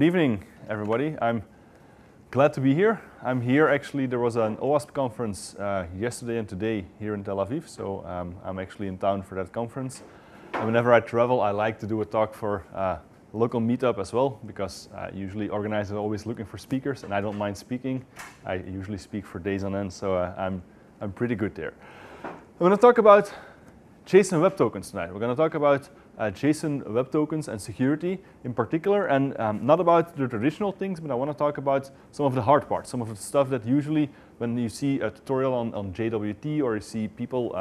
Good evening, everybody. I'm glad to be here. I'm here actually, there was an OWASP conference yesterday and today here in Tel Aviv, so I'm actually in town for that conference. And whenever I travel, I like to do a talk for local meetup as well, because usually organizers are always looking for speakers, and I don't mind speaking. I usually speak for days on end, so I'm pretty good there. I'm going to talk about JSON Web Tokens tonight. We're going to talk about JSON Web Tokens and security in particular, and not about the traditional things, but I want to talk about some of the hard parts, some of the stuff that usually when you see a tutorial on JWT or you see people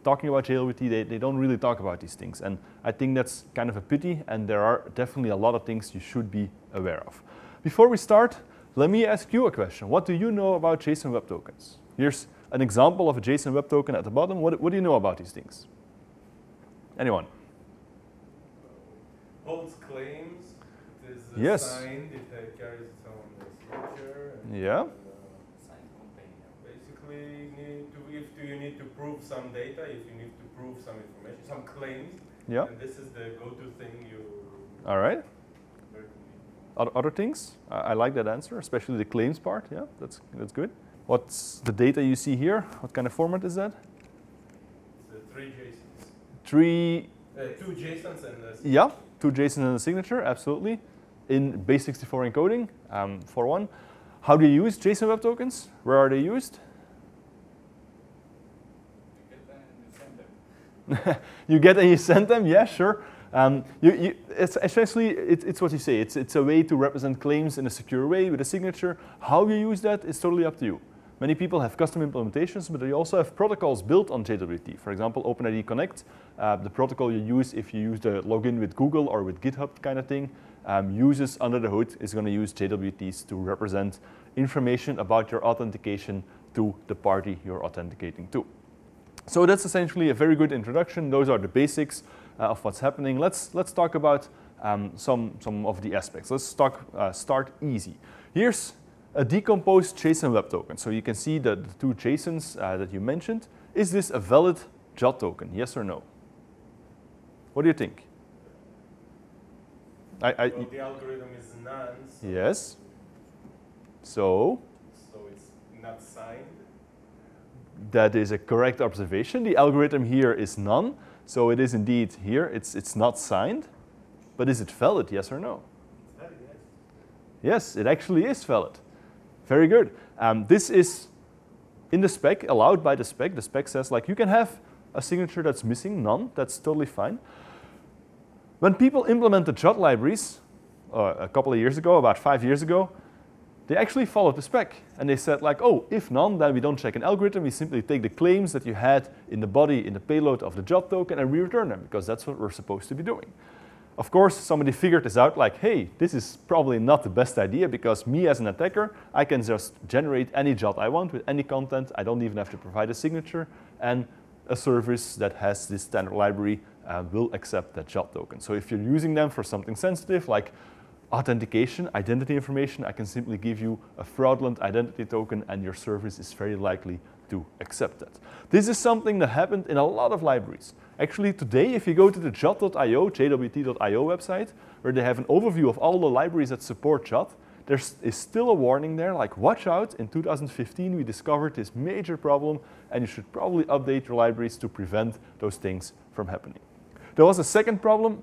talking about JWT, they don't really talk about these things. And I think that's kind of a pity, and there are definitely a lot of things you should be aware of. Before we start, let me ask you a question. What do you know about JSON Web Tokens? Here's an example of a JSON Web Token at the bottom. What do you know about these things? Anyone? Holds claims. It is Yes. signed. It carries its own signature. Yeah. Signed container. Basically, you need to prove some data, if you need to prove some information, some claims. Yeah. And this is the go-to thing you. All right. Other things? I like that answer, especially the claims part. Yeah, that's good. What's the data you see here? What kind of format is that? It's 3 JSONs. Three. 2 JSONs and a Yeah, 2 JSONs and a signature, absolutely. In base64 encoding, for one. How do you use JSON Web Tokens? Where are they used? You get them and you send them. You get and you send them, yeah, sure. It's essentially, it's what you say. It's a way to represent claims in a secure way with a signature. How you use that is totally up to you. Many people have custom implementations, but they also have protocols built on JWT. For example, OpenID Connect, the protocol you use if you use the login with Google or with GitHub kind of thing, uses under the hood is going to use JWTs to represent information about your authentication to the party you're authenticating to. So that's essentially a very good introduction. Those are the basics of what's happening. Let's talk about some of the aspects. Let's start easy. Here's a decomposed JSON Web Token. So you can see the 2 JSONs that you mentioned. Is this a valid JWT token? Yes or no? What do you think? Well, the algorithm is none. So Yes. So it's not signed. that is a correct observation. The algorithm here is none. So it is indeed here. It's not signed. But is it valid? Yes or no? Yes, it actually is valid. Very good. This is in the spec, allowed by the spec. The spec says like you can have a signature that's missing, none. That's totally fine. When people implemented JWT libraries a couple of years ago, about 5 years ago, they actually followed the spec. And they said like, oh, if none, then we don't check an algorithm. We simply take the claims that you had in the body, in the payload of the JWT token, and we return them, because that's what we're supposed to be doing. Of course, somebody figured this out like, hey, this is probably not the best idea, because me as an attacker, I can just generate any JWT I want with any content. I don't even have to provide a signature. And a service that has this standard library will accept that JWT token. So if you're using them for something sensitive like authentication, identity information, I can simply give you a fraudulent identity token, and your service is very likely to accept that. This is something that happened in a lot of libraries. Actually, today, if you go to the JWT.io, JWT.io website, where they have an overview of all the libraries that support JWT, there is still a warning there, like, watch out, in 2015 we discovered this major problem, and you should probably update your libraries to prevent those things from happening. There was a second problem,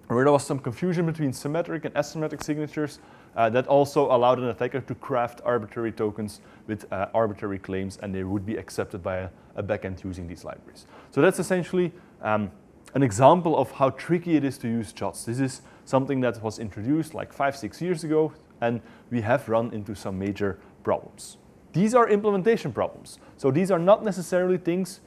where there was some confusion between symmetric and asymmetric signatures that also allowed an attacker to craft arbitrary tokens with arbitrary claims, and they would be accepted by a backend using these libraries. So that's essentially an example of how tricky it is to use JWTs. This is something that was introduced like 5-6 years ago, and we have run into some major problems. These are implementation problems. So these are not necessarily things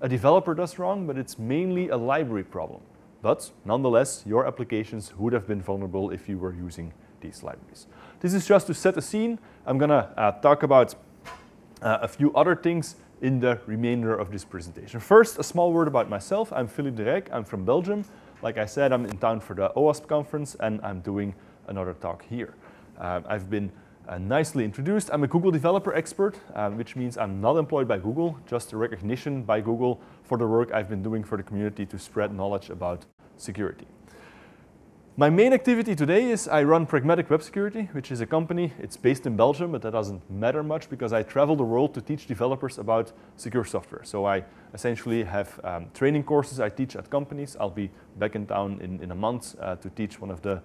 a developer does wrong, but it's mainly a library problem. But nonetheless, your applications would have been vulnerable if you were using these libraries. This is just to set the scene. I'm going to talk about a few other things in the remainder of this presentation. First, a small word about myself. I'm Philippe De Ryck. I'm from Belgium. Like I said, I'm in town for the OWASP conference, and I'm doing another talk here. I've been nicely introduced. I'm a Google developer expert, which means I'm not employed by Google, just a recognition by Google for the work I've been doing for the community to spread knowledge about security. My main activity today is I run Pragmatic Web Security, which is a company. It's based in Belgium, but that doesn't matter much because I travel the world to teach developers about secure software. So I essentially have training courses I teach at companies. I'll be back in town in a month to teach one of the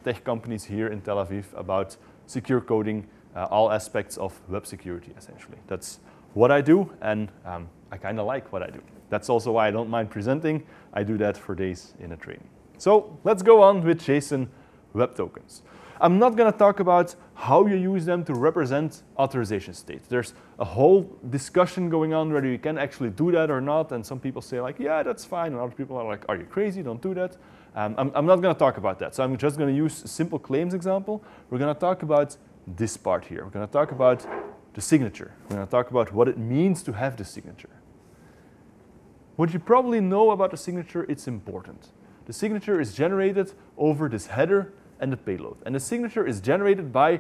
tech companies here in Tel Aviv about secure coding, all aspects of web security, essentially. That's what I do, and I kind of like what I do. That's also why I don't mind presenting. I do that for days in a training. So let's go on with JSON Web Tokens. I'm not going to talk about how you use them to represent authorization states. There's a whole discussion going on whether you can actually do that or not, and some people say like, yeah, that's fine, and other people are like, are you crazy, don't do that. I'm not going to talk about that, so I'm just going to use a simple claims example. We're going to talk about this part here. We're going to talk about the signature. We're going to talk about what it means to have the signature. What you probably know about the signature, it's important. The signature is generated over this header and the payload. And the signature is generated by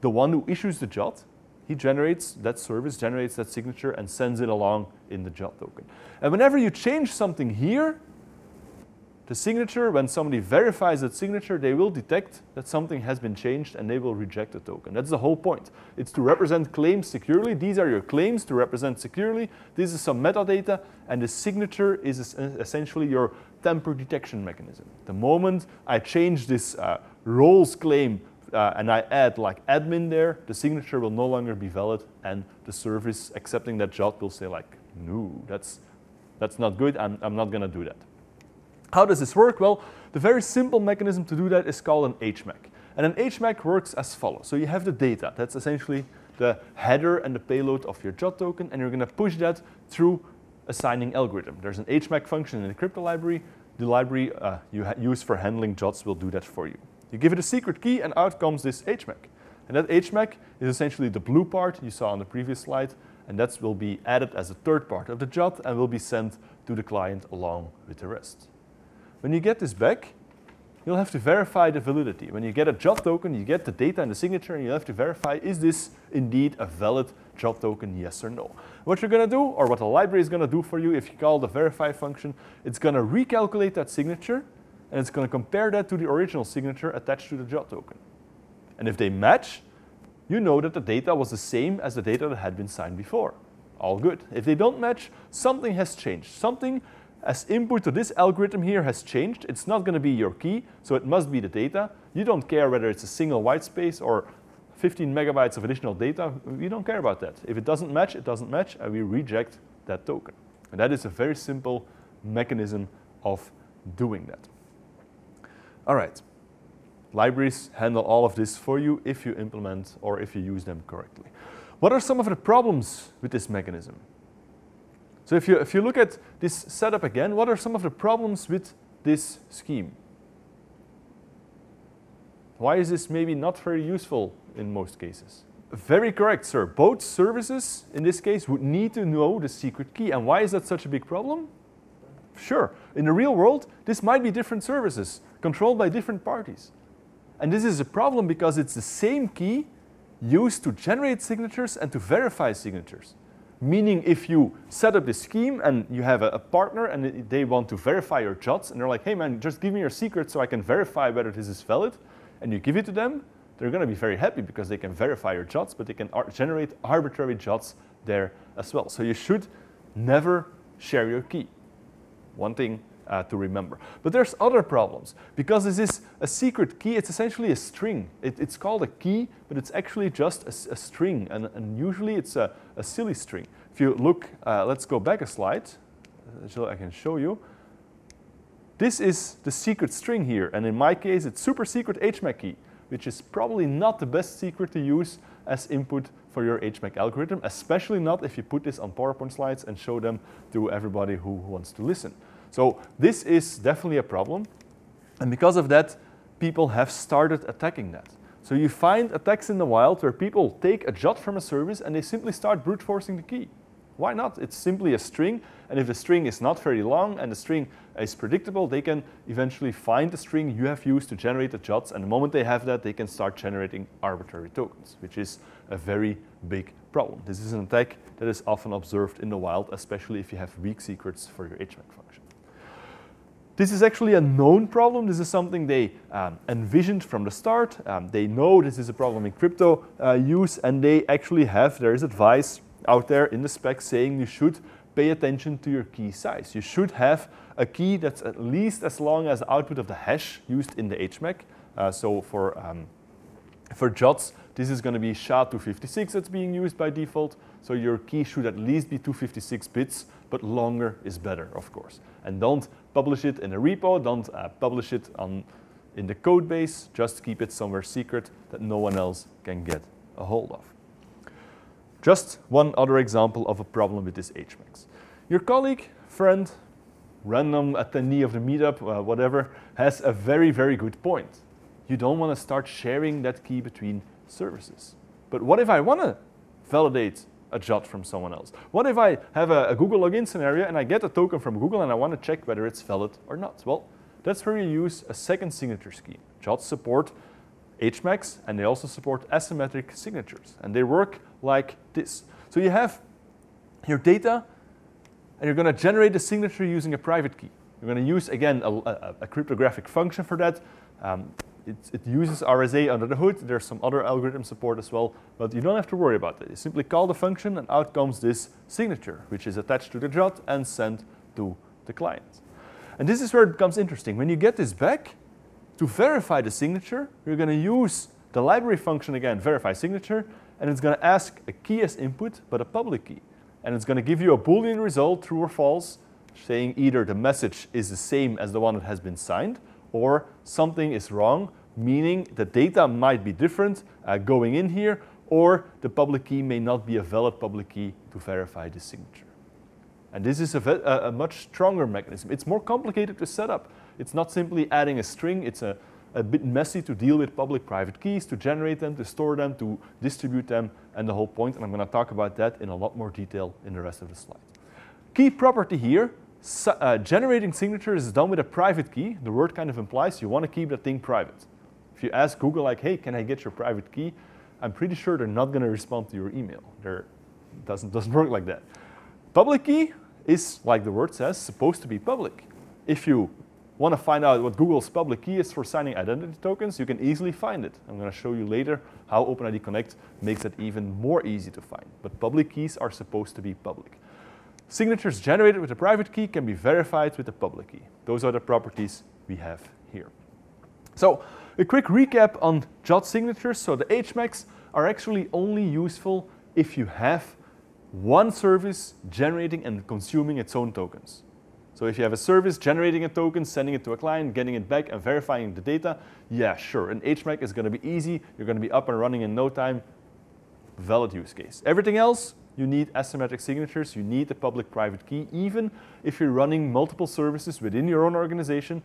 the one who issues the JWT. He generates, that service generates that signature and sends it along in the JWT token. And whenever you change something here, the signature, when somebody verifies that signature, they will detect that something has been changed and they will reject the token. That's the whole point. It's to represent claims securely. These are your claims to represent securely. This is some metadata, and the signature is essentially your tamper detection mechanism. The moment I change this roles claim and I add like admin there, the signature will no longer be valid, and the service accepting that JWT will say like, no, that's not good, I'm not going to do that. How does this work? Well, the very simple mechanism to do that is called an HMAC. And an HMAC works as follows. So you have the data. That's essentially the header and the payload of your JWT token, and you're going to push that through a signing algorithm. There's an HMAC function in the crypto library. The library you use for handling JWTs will do that for you. You give it a secret key, and out comes this HMAC. And that HMAC is essentially the blue part you saw on the previous slide, and that will be added as a third part of the JWT and will be sent to the client along with the rest. When you get this back, you'll have to verify the validity. When you get a JWT token, you get the data and the signature, and you have to verify, is this indeed a valid JWT token, yes or no? What you're going to do, or what the library is going to do for you if you call the verify function, it's going to recalculate that signature, and it's going to compare that to the original signature attached to the JWT token. And if they match, you know that the data was the same as the data that had been signed before. All good. If they don't match, something has changed. Something as input to this algorithm here has changed. It's not going to be your key, so it must be the data. You don't care whether it's a single white space or 15 megabytes of additional data. We don't care about that. If it doesn't match, and we reject that token. And that is a very simple mechanism of doing that. All right. Libraries handle all of this for you if you implement or if you use them correctly. What are some of the problems with this mechanism? So if you look at this setup again, what are some of the problems with this scheme? Why is this maybe not very useful in most cases? Very correct, sir. Both services, in this case, would need to know the secret key. And why is that such a big problem? Sure. In the real world, this might be different services controlled by different parties. And this is a problem because it's the same key used to generate signatures and to verify signatures. Meaning if you set up this scheme and you have a partner and they want to verify your JWTs and they're like, hey man, just give me your secret so I can verify whether this is valid, and you give it to them, they're going to be very happy because they can verify your JWTs, but they can generate arbitrary JWTs there as well. So you should never share your key. One thing to remember. But there's other problems. Because this is a secret key, it's essentially a string. It's called a key, but it's actually just a string. And usually it's a silly string. If you look, let's go back a slide so I can show you. This is the secret string here. And in my case, it's super secret HMAC key, which is probably not the best secret to use as input for your HMAC algorithm, especially not if you put this on PowerPoint slides and show them to everybody who wants to listen. So this is definitely a problem, and because of that, people have started attacking that. So you find attacks in the wild where people take a JWT from a service and they simply start brute forcing the key. Why not? It's simply a string, and if the string is not very long and the string is predictable, they can eventually find the string you have used to generate the JWTs, and the moment they have that, they can start generating arbitrary tokens, which is a very big problem. This is an attack that is often observed in the wild, especially if you have weak secrets for your HMAC function. This is actually a known problem. This is something they envisioned from the start. They know this is a problem in crypto use, and they actually have, there is advice out there in the spec saying you should pay attention to your key size. You should have a key that's at least as long as the output of the hash used in the HMAC. So for JWTs, this is going to be SHA-256 that's being used by default. So your key should at least be 256 bits, but longer is better, of course. And don't publish it in a repo, don't publish it in the code base, just keep it somewhere secret that no one else can get a hold of. Just one other example of a problem with this HMACs. Your colleague, friend, random attendee of the meetup, whatever, has a very, very good point. You don't want to start sharing that key between services. But what if I want to validate a JWT from someone else? What if I have a Google login scenario and I get a token from Google and I want to check whether it's valid or not? Well, that's where you use a second signature scheme. JWTs support HMACs and they also support asymmetric signatures. And they work like this. So you have your data and you're going to generate the signature using a private key. You're going to use, again, a cryptographic function for that. It uses RSA under the hood. There's some other algorithm support as well, but you don't have to worry about that. You simply call the function and out comes this signature, which is attached to the JWT and sent to the client. And this is where it becomes interesting. When you get this back, to verify the signature, you're going to use the library function again, verify signature, and it's going to ask a key as input, but a public key. And it's going to give you a Boolean result, true or false, saying either the message is the same as the one that has been signed, or something is wrong, meaning the data might be different going in here, or the public key may not be a valid public key to verify the signature. And this is a much stronger mechanism. It's more complicated to set up. It's not simply adding a string. It's a bit messy to deal with public-private keys, to generate them, to store them, to distribute them, and the whole point. And I'm going to talk about that in a lot more detail in the rest of the slide. Key property here. Generating signatures is done with a private key. The word kind of implies you want to keep that thing private. If you ask Google, like, hey, can I get your private key? I'm pretty sure they're not going to respond to your email. It doesn't work like that. Public key is, like the word says, supposed to be public. If you want to find out what Google's public key is for signing identity tokens, you can easily find it. I'm going to show you later how OpenID Connect makes it even more easy to find. But public keys are supposed to be public. Signatures generated with a private key can be verified with a public key. Those are the properties we have here. So a quick recap on JWT signatures. So the HMACs are actually only useful if you have one service generating and consuming its own tokens. So if you have a service generating a token, sending it to a client, getting it back, and verifying the data, yeah, sure, an HMAC is going to be easy. You're going to be up and running in no time. Valid use case. Everything else, you need asymmetric signatures. You need the public-private key. Even if you're running multiple services within your own organization,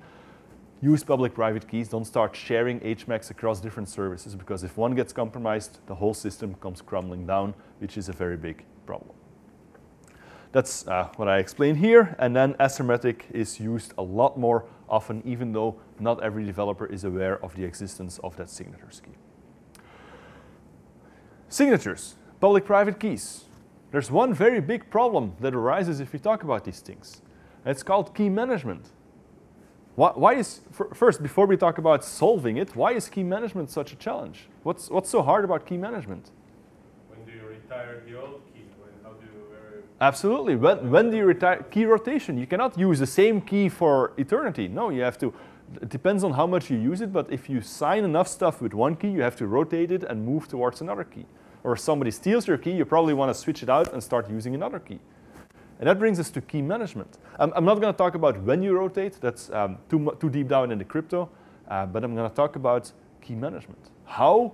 use public-private keys. Don't start sharing HMACs across different services, because if one gets compromised, the whole system comes crumbling down, which is a very big problem. That's what I explained here. And then asymmetric is used a lot more often, even though not every developer is aware of the existence of that signature scheme. Signatures, public-private keys. There's one very big problem that arises if we talk about these things. And it's called key management. First, before we talk about solving it, why is key management such a challenge? What's so hard about key management? When do you retire the old key? How do you Absolutely. When do you retire? Key rotation. You cannot use the same key for eternity. No, you have to. It depends on how much you use it, but if you sign enough stuff with one key, you have to rotate it and move towards another key. Or if somebody steals your key, you probably want to switch it out and start using another key. And that brings us to key management. I'm not going to talk about when you rotate. That's too deep down in the crypto. But I'm going to talk about key management. How?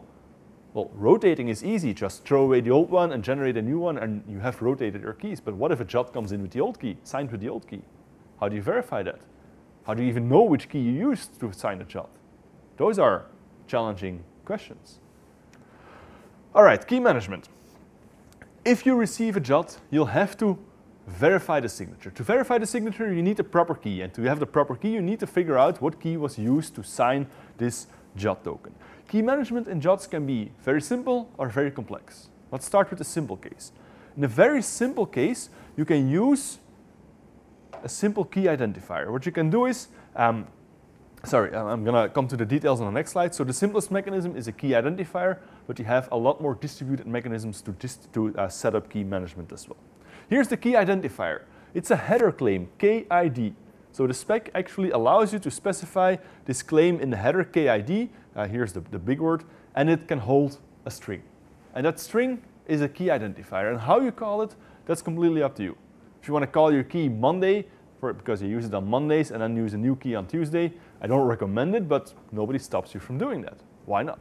Well, rotating is easy. Just throw away the old one and generate a new one, and you have rotated your keys. But what if a JWT comes in with the old key, signed with the old key? How do you verify that? How do you even know which key you used to sign a JWT? Those are challenging questions. All right, key management. If you receive a JWT, you'll have to verify the signature. To verify the signature, you need a proper key. And to have the proper key, you need to figure out what key was used to sign this JWT token. Key management in JWTs can be very simple or very complex. Let's start with the simple case. In a very simple case, you can use a simple key identifier. What you can do is Sorry, I'm going to come to the details on the next slide. So the simplest mechanism is a key identifier, but you have a lot more distributed mechanisms to set up key management as well. Here's the key identifier. It's a header claim, KID. So the spec actually allows you to specify this claim in the header KID. Here's the big word, and it can hold a string. And that string is a key identifier. And how you call it, that's completely up to you. If you want to call your key Monday, because you use it on Mondays and then use a new key on Tuesday, I don't recommend it, but nobody stops you from doing that. Why not?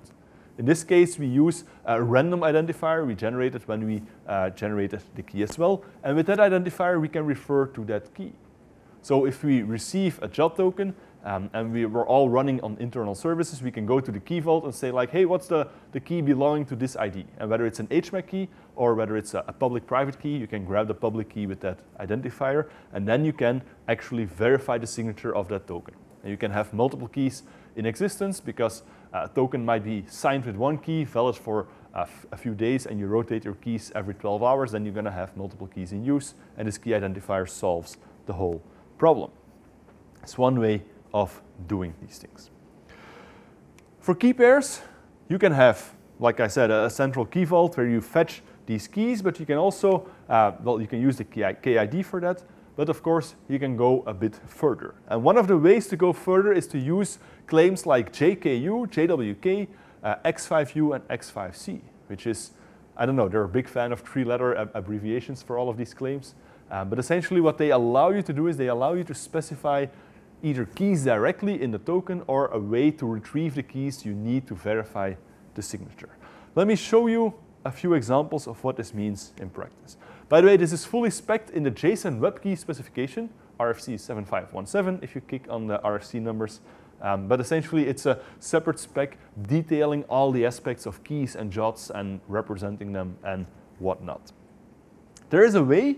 In this case, we use a random identifier we generated when we generated the key as well. And with that identifier, we can refer to that key. So if we receive a job token and we're all running on internal services, we can go to the key vault and say like, hey, what's the key belonging to this ID? And whether it's an HMAC key or whether it's a public-private key, you can grab the public key with that identifier, and then you can actually verify the signature of that token. And you can have multiple keys in existence because a token might be signed with one key, valid for a few days, and you rotate your keys every 12 hours, then you're going to have multiple keys in use, and this key identifier solves the whole problem. It's one way of doing these things. For key pairs, you can have, like I said, a central key vault where you fetch these keys, but you can also, well, you can use the KID for that, but of course, you can go a bit further. And one of the ways to go further is to use claims like JKU, JWK, X5U, and X5C, which is, I don't know, they're a big fan of three-letter abbreviations for all of these claims. But essentially what they allow you to do is they allow you to specify either keys directly in the token or a way to retrieve the keys you need to verify the signature. Let me show you a few examples of what this means in practice. By the way, this is fully spec'd in the JSON Web Keys specification, RFC 7517 if you click on the RFC numbers. But essentially it's a separate spec detailing all the aspects of keys and JWTs and representing them and whatnot. There is a way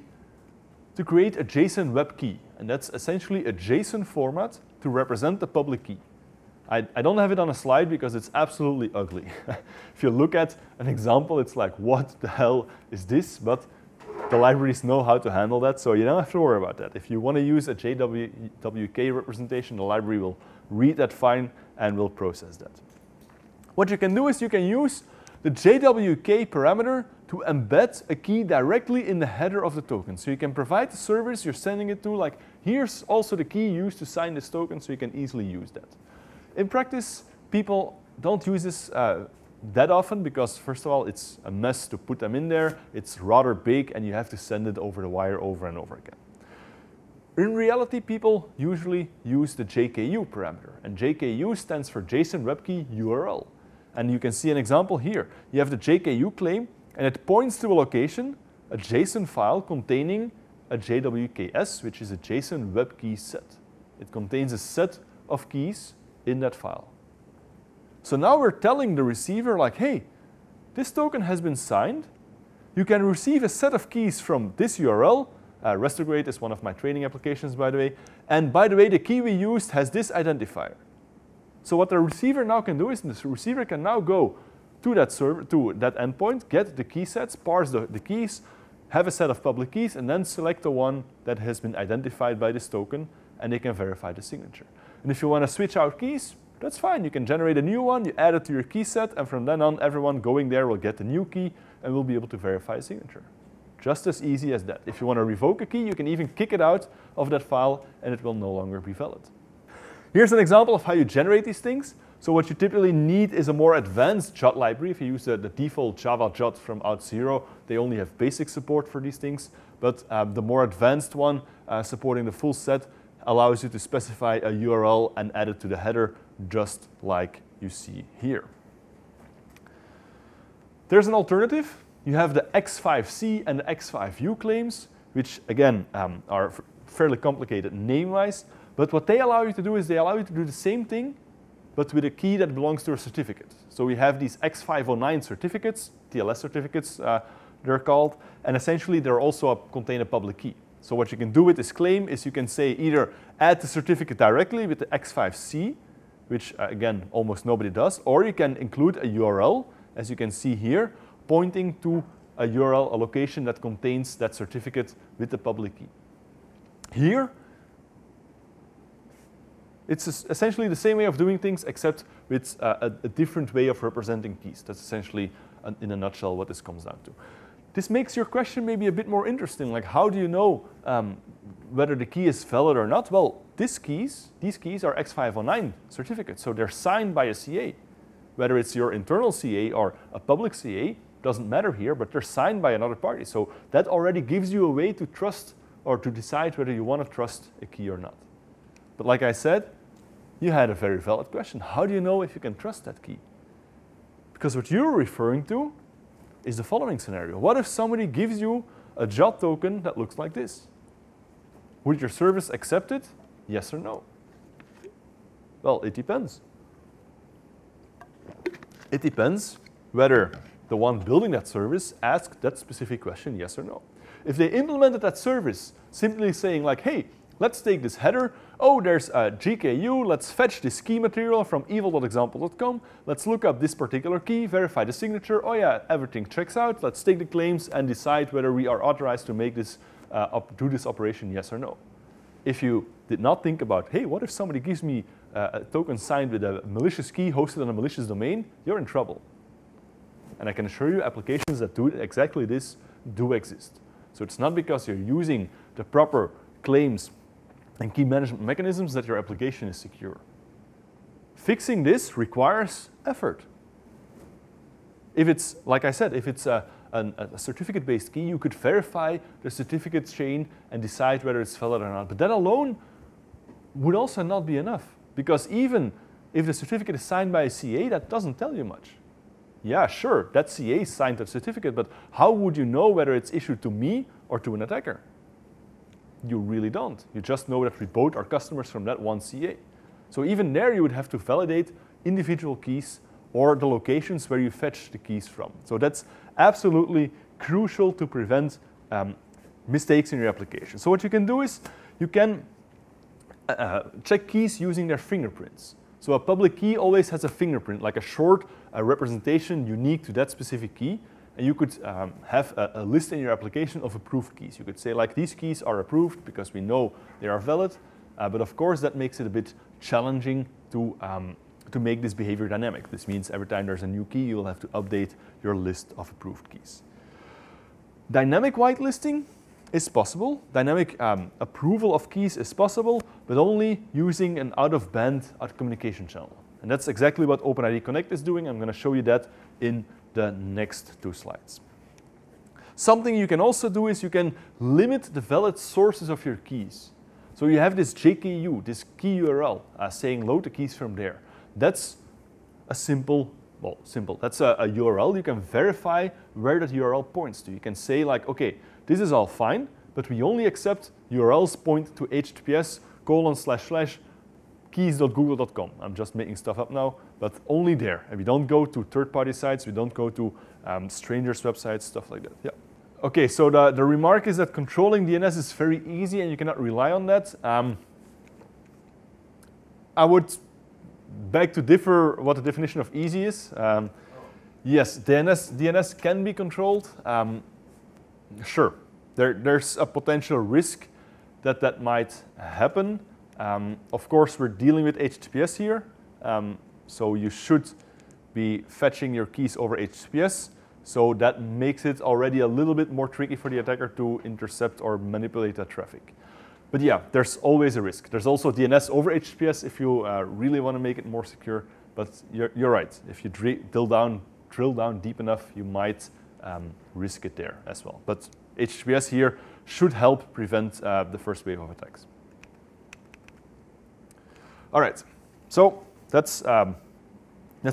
to create a JSON Web Key, and that's essentially a JSON format to represent the public key. I don't have it on a slide because it's absolutely ugly. If you look at an example, it's like, what the hell is this? But the libraries know how to handle that, so you don't have to worry about that. If you want to use a JWK representation, the library will read that fine and will process that. What you can do is you can use the JWT Parameter to embed a key directly in the header of the token. So you can provide the service you're sending it to, like, here's also the key used to sign this token, so you can easily use that. In practice, people don't use this that often because, first of all, it's a mess to put them in there. It's rather big, and you have to send it over the wire over and over again. In reality, people usually use the JKU parameter, and JKU stands for JSON Web Key URL. And you can see an example here. You have the JKU claim, and it points to a location, a JSON file containing a JWKS, which is a JSON Web Key set. It contains a set of keys in that file. So now we're telling the receiver, like, hey, this token has been signed. You can receive a set of keys from this URL. Retrograde is one of my training applications, by the way. And by the way, the key we used has this identifier. So what the receiver now can do is the receiver can now go to that server, to that endpoint, get the key sets, parse the keys, have a set of public keys, and then select the one that has been identified by this token, and they can verify the signature. And if you want to switch out keys, that's fine. You can generate a new one, you add it to your key set, and from then on, everyone going there will get the new key and will be able to verify a signature. Just as easy as that. If you want to revoke a key, you can even kick it out of that file, and it will no longer be valid. Here's an example of how you generate these things. So what you typically need is a more advanced JWT library. If you use the default Java JWT from Out0, they only have basic support for these things. But the more advanced one, supporting the full set, allows you to specify a URL and add it to the header, just like you see here. There's an alternative. You have the X5C and the X5U claims, which again are fairly complicated name-wise. But what they allow you to do is they allow you to do the same thing, but with a key that belongs to a certificate. So we have these X509 certificates, TLS certificates they're called, and essentially they also contain a public key. So what you can do with this claim is you can say either add the certificate directly with the X5C, which again almost nobody does, or you can include a URL, as you can see here, pointing to a URL, a location that contains that certificate with the public key. Here, It's essentially the same way of doing things, except with a different way of representing keys. That's essentially, in a nutshell, what this comes down to. This makes your question maybe a bit more interesting, like how do you know whether the key is valid or not? Well, these keys are X509 certificates, so they're signed by a CA. Whether it's your internal CA or a public CA, doesn't matter here, but they're signed by another party. So that already gives you a way to trust or to decide whether you want to trust a key or not. But like I said, you had a very valid question. How do you know if you can trust that key? Because what you're referring to is the following scenario. What if somebody gives you a JWT token that looks like this? Would your service accept it? Yes or no? Well, it depends. It depends whether the one building that service asked that specific question, yes or no. If they implemented that service simply saying like, hey, let's take this header. Oh, there's a GKU. Let's fetch this key material from evil.example.com. Let's look up this particular key, verify the signature. Oh yeah, everything checks out. Let's take the claims and decide whether we are authorized to make this, do this operation, yes or no. If you did not think about, hey, what if somebody gives me a token signed with a malicious key hosted on a malicious domain, you're in trouble. And I can assure you applications that do exactly this do exist. So it's not because you're using the proper claims and key management mechanisms that your application is secure. Fixing this requires effort. If it's, like I said, if it's a certificate-based key, you could verify the certificate chain and decide whether it's valid or not. But that alone would also not be enough, because even if the certificate is signed by a CA, that doesn't tell you much. Yeah, sure, that CA signed that certificate, but how would you know whether it's issued to me or to an attacker? You really don't. You just know that we both are customers from that one CA. So even there, you would have to validate individual keys or the locations where you fetch the keys from. So that's absolutely crucial to prevent mistakes in your application. So what you can do is you can check keys using their fingerprints. So a public key always has a fingerprint, like a short representation unique to that specific key. And you could have a list in your application of approved keys. You could say, like, these keys are approved because we know they are valid. But of course, that makes it a bit challenging to make this behavior dynamic. This means every time there's a new key, you will have to update your list of approved keys. Dynamic whitelisting is possible. Dynamic approval of keys is possible, but only using an out-of-band communication channel. And that's exactly what OpenID Connect is doing. I'm going to show you that in the next 2 slides. Something you can also do is you can limit the valid sources of your keys. So you have this JKU, this key URL, saying load the keys from there. That's a simple, that's a URL. You can verify where that URL points to. You can say like, okay, this is all fine, but we only accept URLs point to https://keys.google.com. I'm just making stuff up now, but only there. And we don't go to third-party sites. We don't go to strangers' websites, stuff like that. Yeah. Okay, so the remark is that controlling DNS is very easy and you cannot rely on that. I would beg to differ what the definition of easy is. Yes, DNS can be controlled. Sure, there's a potential risk that might happen. Of course, we're dealing with HTTPS here, so you should be fetching your keys over HTTPS. So that makes it already a little bit more tricky for the attacker to intercept or manipulate that traffic. But yeah, there's always a risk. There's also DNS over HTTPS if you really want to make it more secure. But you're right. If you drill down deep enough, you might risk it there as well. But HTTPS here should help prevent the first wave of attacks. All right, so that's a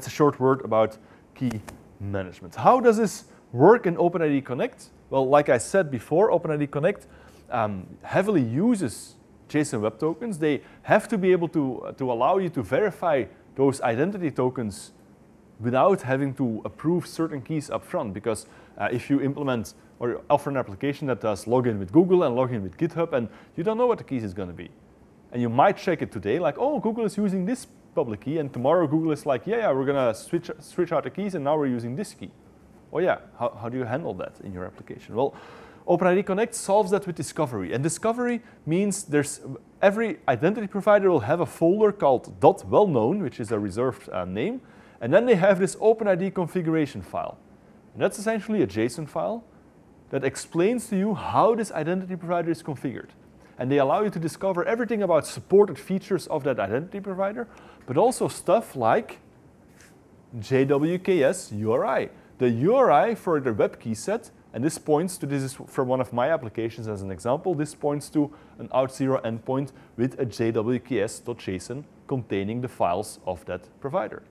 short word about key management. How does this work in OpenID Connect? Well, like I said before, OpenID Connect heavily uses JSON Web Tokens. They have to be able to allow you to verify those identity tokens without having to approve certain keys up front. Because if you implement or offer an application that does login with Google and login with GitHub, and you don't know what the keys is going to be. And you might check it today, like, oh, Google is using this public key, and tomorrow Google is like, yeah, we're going to switch out the keys, and now we're using this key. Oh yeah, how do you handle that in your application? Well, OpenID Connect solves that with discovery. And discovery means every identity provider will have a folder called .wellknown, which is a reserved name. And then they have this OpenID configuration file. And that's essentially a JSON file that explains to you how this identity provider is configured. And they allow you to discover everything about supported features of that identity provider, but also stuff like JWTs URI. The URI for the web key set, and this is from one of my applications as an example, this points to an Auth0 endpoint with a JWTs.json containing the files of that provider.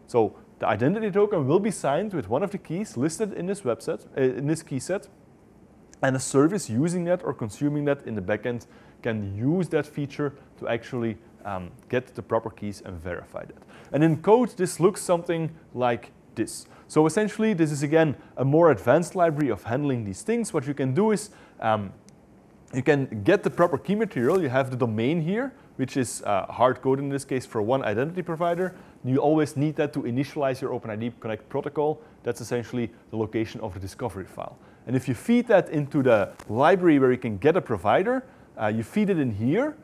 So the identity token will be signed with one of the keys listed in this key set, and a service using that or consuming that in the backend can use that feature to actually get the proper keys and verify that. And in code, this looks something like this. So essentially, this is again a more advanced library of handling these things. What you can do is you can get the proper key material. You have the domain here, which is hard coded in this case for one identity provider. You always need that to initialize your OpenID Connect protocol. That's essentially the location of the discovery file. And if you feed that into the library where you can get a provider, you feed it in here,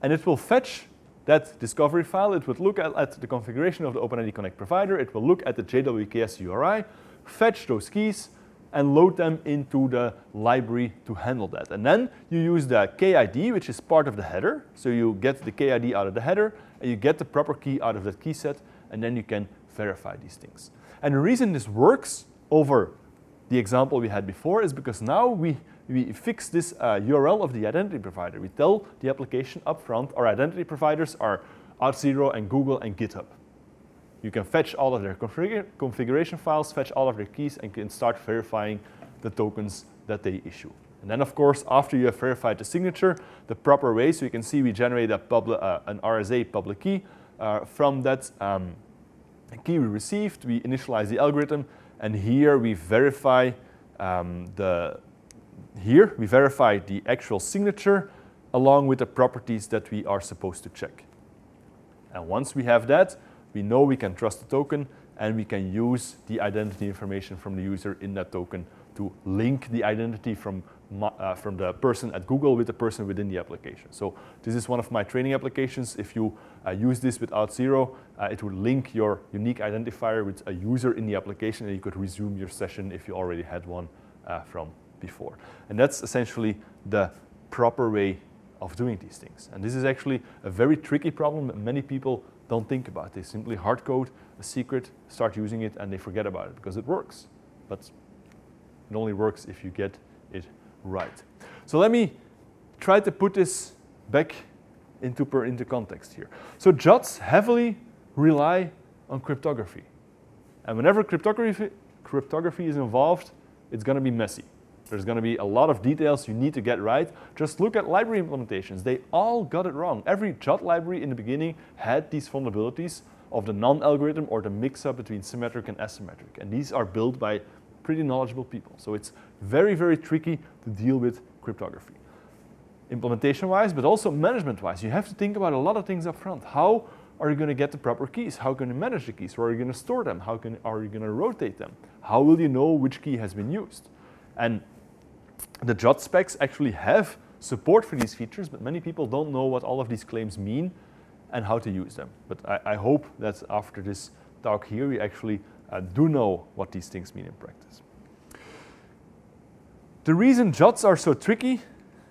and it will fetch that discovery file. It would look at the configuration of the OpenID Connect provider. It will look at the JWTs URI, fetch those keys, and load them into the library to handle that. And then you use the KID, which is part of the header. So you get the KID out of the header, and you get the proper key out of that key set, and then you can verify these things. And the reason this works over the example we had before is because now we fix this URL of the identity provider. We tell the application up front our identity providers are Auth0 and Google and GitHub. You can fetch all of their configuration files, fetch all of their keys, and can start verifying the tokens that they issue. And then, of course, after you have verified the signature, the proper way, so you can see we generate an RSA public key. From that key we received, we initialize the algorithm, and here we verify the actual signature along with the properties that we are supposed to check. And once we have that, we know we can trust the token, and we can use the identity information from the user in that token to link the identity from the person at Google with the person within the application. So this is one of my training applications. If you use this with Auth0, it would link your unique identifier with a user in the application, and you could resume your session if you already had one from before. And that's essentially the proper way of doing these things. And this is actually a very tricky problem that many people don't think about. They simply hard code a secret, start using it, and they forget about it because it works. But it only works if you get it right. So let me try to put this back into context here. So JWTs heavily rely on cryptography. And whenever cryptography is involved, it's going to be messy. There's going to be a lot of details you need to get right. Just look at library implementations. They all got it wrong. Every JWT library in the beginning had these vulnerabilities of the non-algorithm or the mix-up between symmetric and asymmetric. And these are built by pretty knowledgeable people. So it's very, very tricky to deal with cryptography. Implementation-wise, but also management-wise. You have to think about a lot of things up front. How are you going to get the proper keys? How can you manage the keys? Where are you going to store them? How are you going to rotate them? How will you know which key has been used? And the JWT specs actually have support for these features, but many people don't know what all of these claims mean and how to use them. But I hope that after this talk here, we actually do know what these things mean in practice. The reason JWTs are so tricky,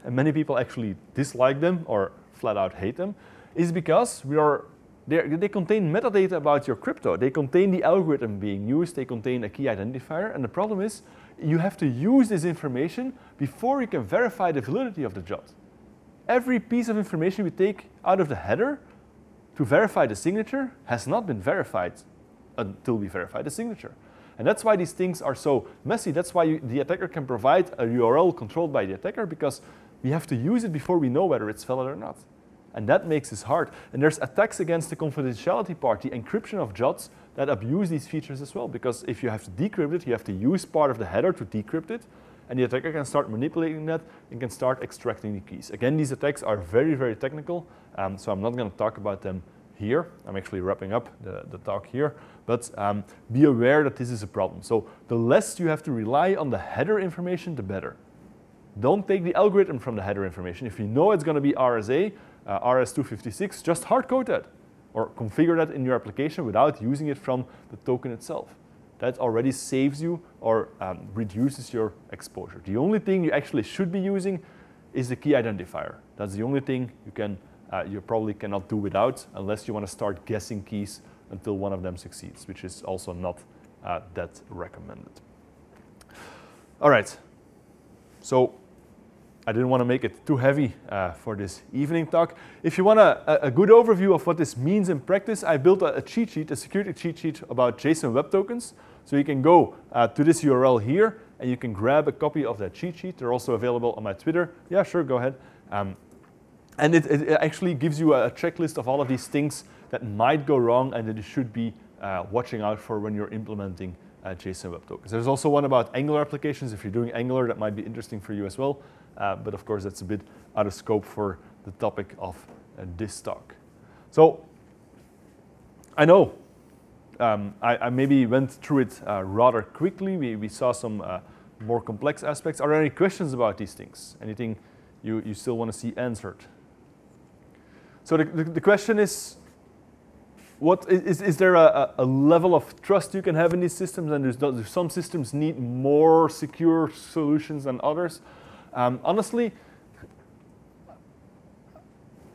and many people actually dislike them or flat out hate them, is because they contain metadata about your crypto. They contain the algorithm being used. They contain a key identifier. And the problem is you have to use this information before you can verify the validity of the JWT. Every piece of information we take out of the header to verify the signature has not been verified until we verify the signature. And that's why these things are so messy. That's why the attacker can provide a URL controlled by the attacker, because we have to use it before we know whether it's valid or not. And that makes this hard. And there's attacks against the confidentiality part, the encryption of JWTs, that abuse these features as well. Because if you have to decrypt it, you have to use part of the header to decrypt it. And the attacker can start manipulating that and can start extracting the keys. Again, these attacks are very, very technical. So I'm not going to talk about them here. I'm actually wrapping up the talk here. But be aware that this is a problem. So the less you have to rely on the header information, the better. don't take the algorithm from the header information. If you know it's going to be RSA, RS256, just hard code that or configure that in your application without using it from the token itself. That already saves you or reduces your exposure. The only thing you actually should be using is the key identifier. That's the only thing you probably cannot do without unless you want to start guessing keys until one of them succeeds, which is also not that recommended. All right, so I didn't want to make it too heavy for this evening talk. If you want a good overview of what this means in practice, I built a cheat sheet, a security cheat sheet about JSON Web Tokens. So you can go to this URL here, and you can grab a copy of that cheat sheet. They're also available on my Twitter. Yeah, sure, go ahead. And it actually gives you a checklist of all of these things that might go wrong and that you should be watching out for when you're implementing JSON Web Tokens. There's also one about Angular applications. If you're doing Angular, that might be interesting for you as well. But of course, that's a bit out of scope for the topic of this talk. So I know I maybe went through it rather quickly. We saw some more complex aspects. Are there any questions about these things? Anything you still want to see answered? So the question is, is there a level of trust you can have in these systems? And do some systems need more secure solutions than others? Honestly,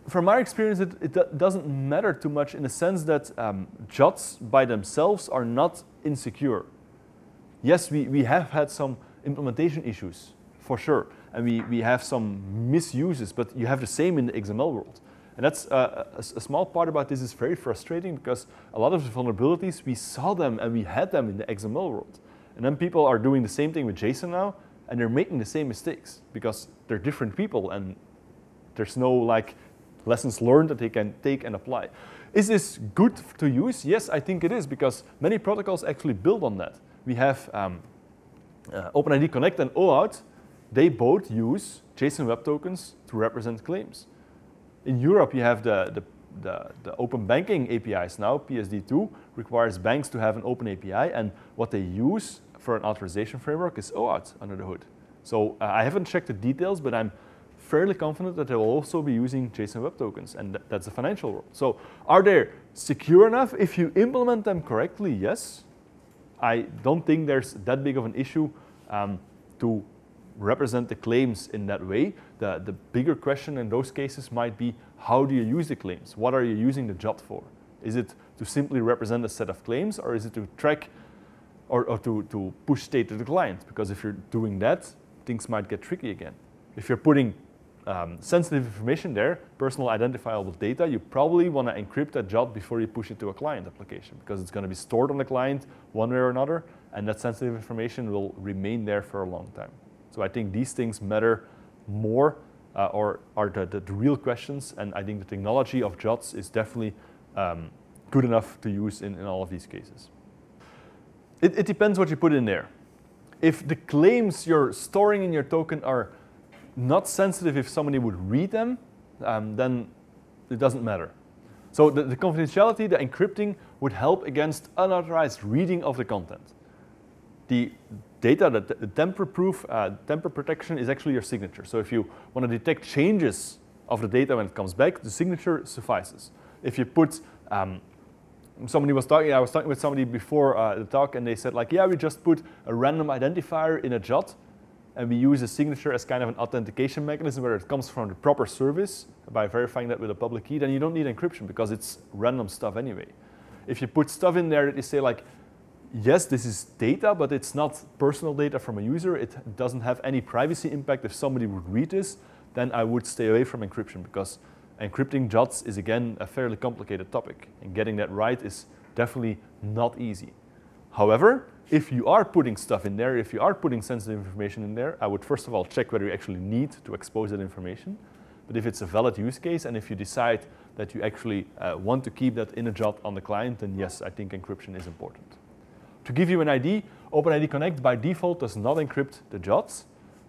from my experience, it doesn't matter too much in the sense that JWTs by themselves are not insecure. Yes, we have had some implementation issues, for sure, and we have some misuses, but you have the same in the XML world. And that's a small part about this is very frustrating because a lot of the vulnerabilities, we saw them and we had them in the XML world. And then people are doing the same thing with JSON now, and they're making the same mistakes because they're different people and there's no like lessons learned that they can take and apply. Is this good to use? Yes, I think it is because many protocols actually build on that. We have OpenID Connect and OAuth. They both use JSON Web Tokens to represent claims. In Europe, you have the open banking APIs now. Ph.D. 2 requires banks to have an open API, and what they use for an authorization framework is OAuth under the hood. So I haven't checked the details, but I'm fairly confident that they will also be using JSON Web Tokens, and that's the financial world. So are they secure enough? If you implement them correctly, yes. I don't think there's that big of an issue to represent the claims in that way. The bigger question in those cases might be, how do you use the claims? What are you using the JWT for? Is it to simply represent a set of claims, or is it to track or to push state to the client? Because if you're doing that, things might get tricky again. If you're putting sensitive information there, personal identifiable data, you probably want to encrypt that JWT before you push it to a client application because it's going to be stored on the client one way or another, and that sensitive information will remain there for a long time. So I think these things matter more or are the real questions, and I think the technology of JWTs is definitely good enough to use in all of these cases. It depends what you put in there. If the claims you're storing in your token are not sensitive if somebody would read them, then it doesn't matter. So the confidentiality, the encrypting would help against unauthorized reading of the content. The data, the tamper-proof, tamper protection is actually your signature. So if you want to detect changes of the data when it comes back, the signature suffices. If you put, I was talking with somebody before the talk, and they said like, yeah, we just put a random identifier in a JWT, and we use a signature as kind of an authentication mechanism where it comes from the proper service by verifying that with a public key, then you don't need encryption because it's random stuff anyway. If you put stuff in there that you say like, yes, this is data, but it's not personal data from a user, it doesn't have any privacy impact if somebody would read this, then I would stay away from encryption because encrypting JWTs is again a fairly complicated topic, and getting that right is definitely not easy. However, if you are putting stuff in there, if you are putting sensitive information in there, I would first of all check whether you actually need to expose that information. But if it's a valid use case and if you decide that you actually want to keep that in a JWT on the client, then yes, I think encryption is important. To give you an idea, OpenID Connect by default does not encrypt the JWTs,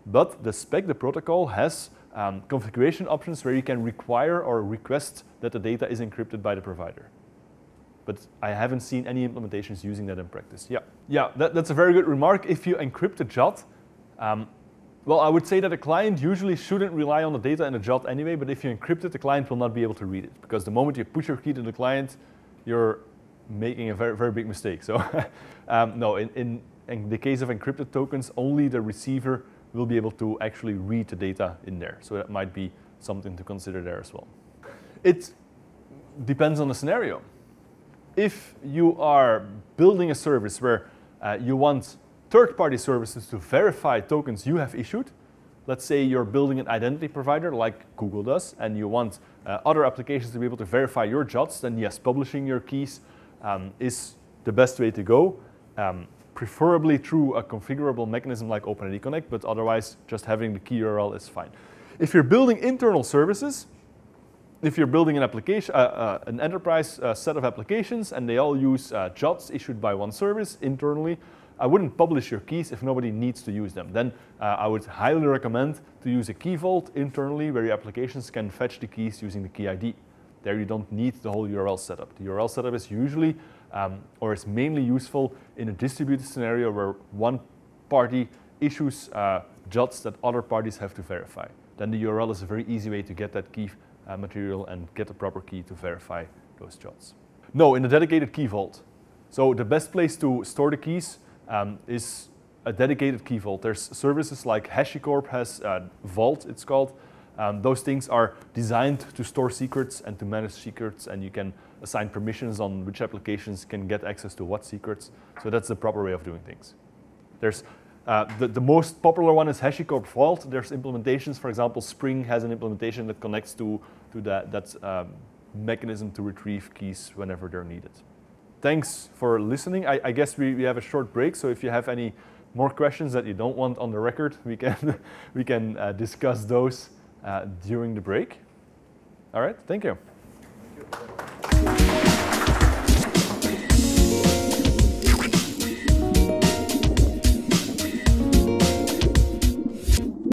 but the spec, the protocol, has configuration options where you can require or request that the data is encrypted by the provider. But I haven't seen any implementations using that in practice. Yeah, that's a very good remark. If you encrypt a JWT, Well, I would say that a client usually shouldn't rely on the data in a JWT anyway, but if you encrypt it, the client will not be able to read it, because the moment you push your key to the client, you're making a very, very big mistake. So no, in the case of encrypted tokens, only the receiver will be able to actually read the data in there. So that might be something to consider there as well. It depends on the scenario. If you are building a service where you want third-party services to verify tokens you have issued, let's say you're building an identity provider like Google does, and you want other applications to be able to verify your JWTs, then yes, publishing your keys is the best way to go, preferably through a configurable mechanism like OpenID Connect, but otherwise just having the key URL is fine. If you're building internal services, if you're building an application, an enterprise set of applications, and they all use JWTs issued by one service internally, I wouldn't publish your keys if nobody needs to use them. Then I would highly recommend to use a key vault internally where your applications can fetch the keys using the key ID. There you don't need the whole URL setup. The URL setup is usually, or is mainly useful in a distributed scenario where one party issues JWTs that other parties have to verify. Then the URL is a very easy way to get that key material and get the proper key to verify those JWTs. No, in a dedicated key vault. So the best place to store the keys is a dedicated key vault. There's services like HashiCorp has Vault, it's called. Those things are designed to store secrets and to manage secrets, and you can assign permissions on which applications can get access to what secrets. So that's the proper way of doing things. There's the most popular one is HashiCorp Vault. There's implementations, for example, Spring has an implementation that connects to that mechanism to retrieve keys whenever they're needed. Thanks for listening. I guess we have a short break, so if you have any more questions that you don't want on the record, we can discuss those during the break. All right, thank you.